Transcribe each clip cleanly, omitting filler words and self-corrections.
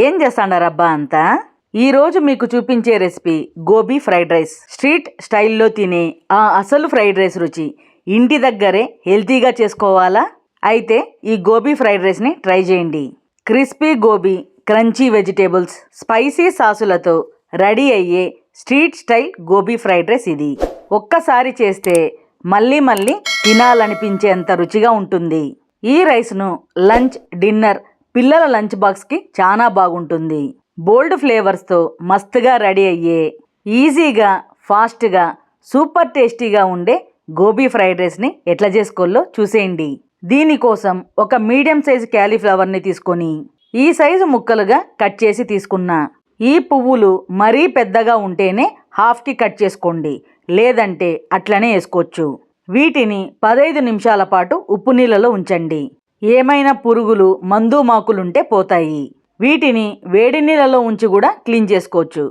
ఏం చేస్తాండారబ్బా అంతా? ఈరోజు మీకు చూపించే recipe gobi fried rice. Street స్టైల్లో తినే ఆ అసలు ఫ్రైడ్ రైస్ రుచి ఇంటి దగ్గరే హెల్తీగా చేసుకోవాలా? అయితే ఈ గోబీ ఫ్రైడ్ రైస్ని ట్రై చేయండి. Crispy gobi, crunchy vegetables, spicy సాసులతో రెడీ అయ్యే street style gobi fried rice ఇది. ఒక్కసారి చేస్తే మళ్ళీ మళ్ళీ తినాలనిపించేంత రుచిగా ఉంటుంది. ఈ రైస్ను లంచ్, డిన్నర్, పిల్లల లంచ్ బాక్స్కి చాలా బాగుంటుంది. బోల్డ్ ఫ్లేవర్స్తో మస్తుగా రెడీ అయ్యే, ఈజీగా, ఫాస్ట్గా, సూపర్ టేస్టీగా ఉండే గోబీ ఫ్రైడ్ రైస్ని ఎట్లా చేసుకోవాలో చూసేయండి. దీనికోసం ఒక మీడియం సైజు క్యాలీఫ్లవర్ని తీసుకొని ఈ సైజు ముక్కలుగా కట్ చేసి తీసుకున్నా. ఈ పువ్వులు మరీ పెద్దగా ఉంటేనే హాఫ్కి కట్ చేసుకోండి, లేదంటే అట్లనే వేసుకోవచ్చు. వీటిని 15 నిమిషాల పాటు ఉప్పు నీళ్ళలో ఉంచండి. ఏమైనా పురుగులు, మందు మాకులుంటే పోతాయి. వీటిని వేడి నీళ్ళలో ఉంచి కూడా క్లీన్ చేసుకోవచ్చు,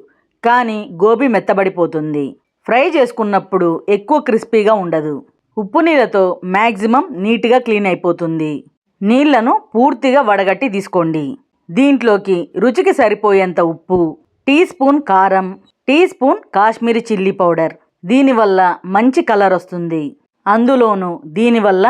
కానీ గోబీ మెత్తబడిపోతుంది. ఫ్రై చేసుకున్నప్పుడు ఎక్కువ క్రిస్పీగా ఉండదు. ఉప్పు నీళ్ళతో మ్యాక్సిమం నీట్గా క్లీన్ అయిపోతుంది. నీళ్లను పూర్తిగా వడగట్టి తీసుకోండి. దీంట్లోకి రుచికి సరిపోయేంత ఉప్పు, టీ స్పూన్ కారం, teaspoon Kashmiri chilli powder. దీనివల్ల మంచి కలర్ వస్తుంది. అందులోనూ దీనివల్ల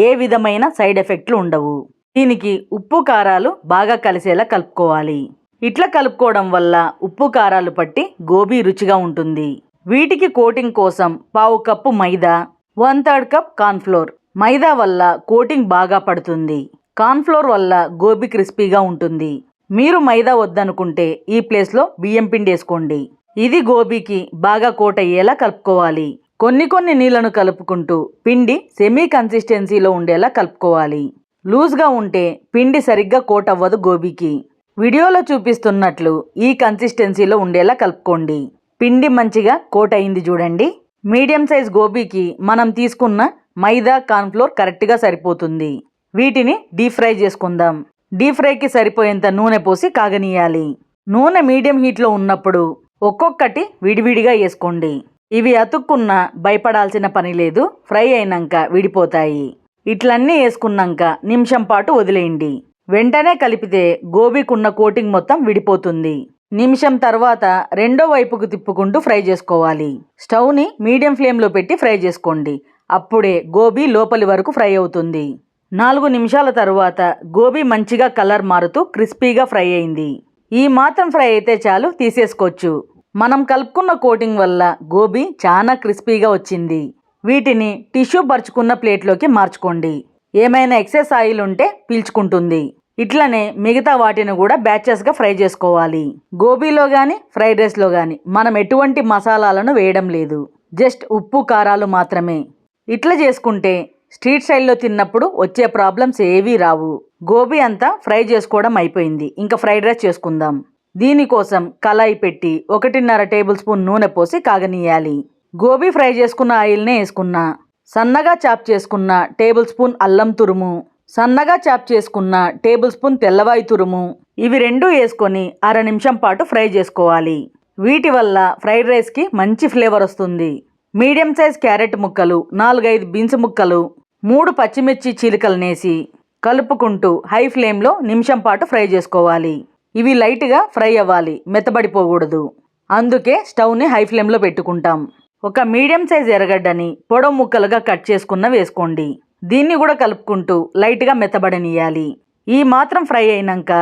ఏ విధమైన సైడ్ ఎఫెక్ట్లు ఉండవు. దీనికి ఉప్పు కారాలు బాగా కలిసేలా కలుపుకోవాలి. ఇట్లా కలుపుకోవడం వల్ల ఉప్పు కారాలు పట్టి గోబీ రుచిగా ఉంటుంది. వీటికి కోటింగ్ కోసం 1/2 కప్పు మైదా, 1/3 కప్ కార్న్ఫ్లోర్. మైదా వల్ల కోటింగ్ బాగా పడుతుంది. కార్న్ఫ్లోర్ వల్ల గోబీ క్రిస్పీగా ఉంటుంది. మీరు మైదా వద్దనుకుంటే ఈ ప్లేస్లో బియ్యం పిండి వేసుకోండి. ఇది గోబీకి బాగా కోట్ అయ్యేలా కలుపుకోవాలి. కొన్ని నీళ్లను కలుపుకుంటూ పిండి సెమీ కన్సిస్టెన్సీలో ఉండేలా కలుపుకోవాలి. లూజ్గా ఉంటే పిండి సరిగ్గా కోట్ అవ్వదు గోబీకి. వీడియోలో చూపిస్తున్నట్లు ఈ కన్సిస్టెన్సీలో ఉండేలా కలుపుకోండి. పిండి మంచిగా కోట్ అయింది చూడండి. మీడియం సైజ్ గోబీకి మనం తీసుకున్న మైదా, కార్న్ఫ్లోర్ కరెక్ట్గా సరిపోతుంది. వీటిని డీప్ ఫ్రై చేసుకుందాం. డీప్ ఫ్రైకి సరిపోయేంత నూనె పోసి కాగనీయాలి. నూనె మీడియం హీట్లో ఉన్నప్పుడు ఒక్కొక్కటి విడివిడిగా వేసుకోండి. ఇవి అతుక్కున్నా భయపడాల్సిన పని లేదు. ఫ్రై అయినాక విడిపోతాయి. ఇట్లన్నీ వేసుకున్నాక నిమిషం పాటు వదిలేయండి. వెంటనే కలిపితే గోబీకున్న కోటింగ్ మొత్తం విడిపోతుంది. నిమిషం తర్వాత రెండో వైపుకు తిప్పుకుంటూ ఫ్రై చేసుకోవాలి. స్టవ్ని మీడియం ఫ్లేమ్లో పెట్టి ఫ్రై చేసుకోండి. అప్పుడే గోబీ లోపలి వరకు ఫ్రై అవుతుంది. 4 నిమిషాల తర్వాత గోబీ మంచిగా కలర్ మారుతూ క్రిస్పీగా ఫ్రై అయింది. ఈ మాత్రం ఫ్రై అయితే చాలు, తీసేసుకోవచ్చు. మనం కలుపుకున్న కోటింగ్ వల్ల గోబీ చాలా క్రిస్పీగా వచ్చింది. వీటిని టిష్యూ పరుచుకున్న ప్లేట్లోకి మార్చుకోండి. ఏమైనా ఎక్సెస్ ఆయిల్ ఉంటే పీల్చుకుంటుంది. ఇట్లనే మిగతా వాటిని కూడా బ్యాచెస్గా ఫ్రై చేసుకోవాలి. గోబీలో కానీ ఫ్రైడ్ రైస్లో కానీ మనం ఎటువంటి మసాలాలను వేయడం లేదు. జస్ట్ ఉప్పు, కారాలు మాత్రమే. ఇట్లా చేసుకుంటే స్ట్రీట్ స్టైల్లో తిన్నప్పుడు వచ్చే ప్రాబ్లమ్స్ ఏవీ రావు. గోబీ అంతా ఫ్రై చేసుకోవడం అయిపోయింది. ఇంకా ఫ్రైడ్ రైస్ చేసుకుందాం. దీనికోసం కళాయి పెట్టి 1.5 టేబుల్ స్పూన్ నూనె పోసి కాగనీయాలి. గోబీ ఫ్రై చేసుకున్న ఆయిల్నే వేసుకున్నా. సన్నగా చాప్ చేసుకున్న టేబుల్ స్పూన్ అల్లం తురుము, సన్నగా చాప్ చేసుకున్న టేబుల్ స్పూన్ తెల్లవాయి తురుము, ఇవి రెండు వేసుకొని 1/2 నిమిషం పాటు ఫ్రై చేసుకోవాలి. వీటి వల్ల ఫ్రైడ్ రైస్కి మంచి ఫ్లేవర్ వస్తుంది. మీడియం సైజ్ క్యారెట్ ముక్కలు, 4-5 బీన్స్ ముక్కలు, 3 పచ్చిమిర్చి చీలికలనేసి కలుపుకుంటూ హై ఫ్లేమ్లో నిమిషం పాటు ఫ్రై చేసుకోవాలి. ఇవి లైట్గా ఫ్రై అవ్వాలి, మెత్తబడిపోకూడదు. అందుకే స్టవ్ని హై ఫ్లేమ్లో పెట్టుకుంటాం. ఒక మీడియం సైజ్ ఎర్రగడ్డని పొడవు ముక్కలుగా కట్ చేసుకున్న వేసుకోండి. దీన్ని కూడా కలుపుకుంటూ లైట్గా మెత్తబడనియాలి. ఈ మాత్రం ఫ్రై అయినాక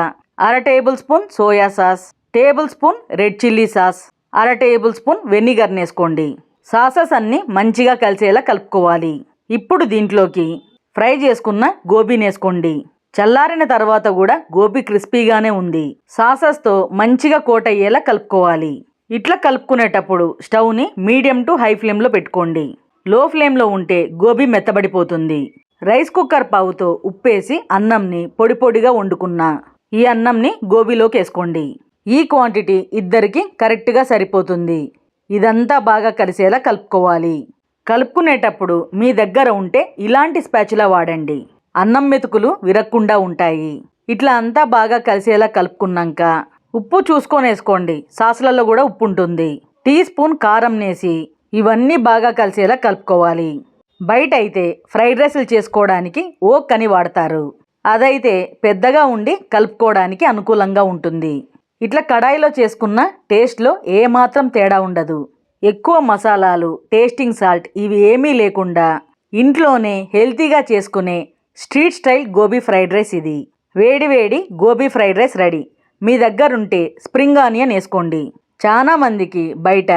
1/2 tablespoon soya sauce, tablespoon red chilli sauce, 1/2 tablespoon వెనిగర్ని వేసుకోండి. సాసెస్ అన్నీ మంచిగా కలిసేలా కలుపుకోవాలి. ఇప్పుడు దీంట్లోకి ఫ్రై చేసుకున్న గోబీని వేసుకోండి. చల్లారిన తర్వాత కూడా గోబీ క్రిస్పీగానే ఉంది. సాసెస్తో మంచిగా కోట్ అయ్యేలా కలుపుకోవాలి. ఇట్లా కలుపుకునేటప్పుడు స్టవ్ని మీడియం టు హై ఫ్లేమ్లో పెట్టుకోండి. లో ఫ్లేమ్లో ఉంటే గోబీ మెత్తబడిపోతుంది. రైస్ కుక్కర్ పావుతో ఉప్పేసి అన్నంని పొడి పొడిగా వండుకున్నా. ఈ అన్నంని గోబీలోకి వేసుకోండి. ఈ క్వాంటిటీ ఇద్దరికి కరెక్ట్గా సరిపోతుంది. ఇదంతా బాగా కలిసేలా కలుపుకోవాలి. కలుపుకునేటప్పుడు మీ దగ్గర ఉంటే ఇలాంటి స్పాచులా వాడండి. అన్నం మెతుకులు విరక్కుండా ఉంటాయి. ఇట్లా అంతా బాగా కలిసేలా కలుపుకున్నాక ఉప్పు చూసుకొని వేసుకోండి. సాసులలో కూడా ఉప్పు ఉంటుంది. టీ స్పూన్ కారం నేసి ఇవన్నీ బాగా కలిసేలా కలుపుకోవాలి. బయట అయితే ఫ్రైడ్ రైస్లు చేసుకోవడానికి ఓక్ అని వాడతారు. అదైతే పెద్దగా ఉండి కలుపుకోవడానికి అనుకూలంగా ఉంటుంది. ఇట్లా కడాయిలో చేసుకున్న టేస్ట్లో ఏమాత్రం తేడా ఉండదు. ఎక్కువ మసాలాలు, టేస్టింగ్ సాల్ట్ ఇవి ఏమీ లేకుండా ఇంట్లోనే హెల్తీగా చేసుకునే street style gobi fried rice ఇది. వేడి వేడి గోబీ ఫ్రైడ్ రైస్ రెడీ. మీ దగ్గరుంటే స్ప్రింగ్ ఆనియన్ వేసుకోండి. చాలా మందికి బయట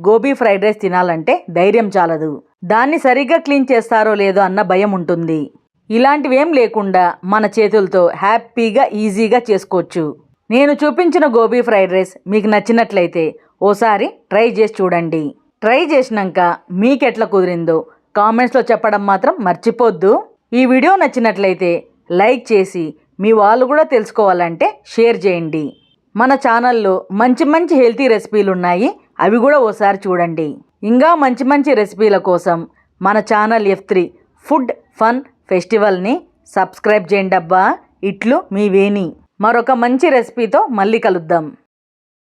గోబీ ఫ్రైడ్ రైస్ తినాలంటే ధైర్యం చాలదు. దాన్ని సరిగ్గా క్లీన్ చేస్తారో లేదో అన్న భయం ఉంటుంది. ఇలాంటివేం లేకుండా మన చేతులతో హ్యాపీగా ఈజీగా చేసుకోవచ్చు. నేను చూపించిన గోబీ ఫ్రైడ్ రైస్ మీకు నచ్చినట్లయితే ఓసారి ట్రై చేసి చూడండి. ట్రై చేసినాక మీకెట్లా కుదిరిందో కామెంట్స్లో చెప్పడం మాత్రం మర్చిపోద్దు. ఈ వీడియో నచ్చినట్లయితే లైక్ చేసి మీ వాళ్ళు కూడా తెలుసుకోవాలంటే షేర్ చేయండి. మన ఛానల్లో మంచి మంచి హెల్తీ రెసిపీలు ఉన్నాయి, అవి కూడా ఓసారి చూడండి. ఇంకా మంచి మంచి రెసిపీల కోసం మన ఛానల్ F3 ఫుడ్ ఫన్ ఫెస్టివల్ని సబ్స్క్రైబ్ చేయండి అబ్బా. ఇట్లు మీ వేణి. మరొక మంచి రెసిపీతో మళ్ళీ కలుద్దాం.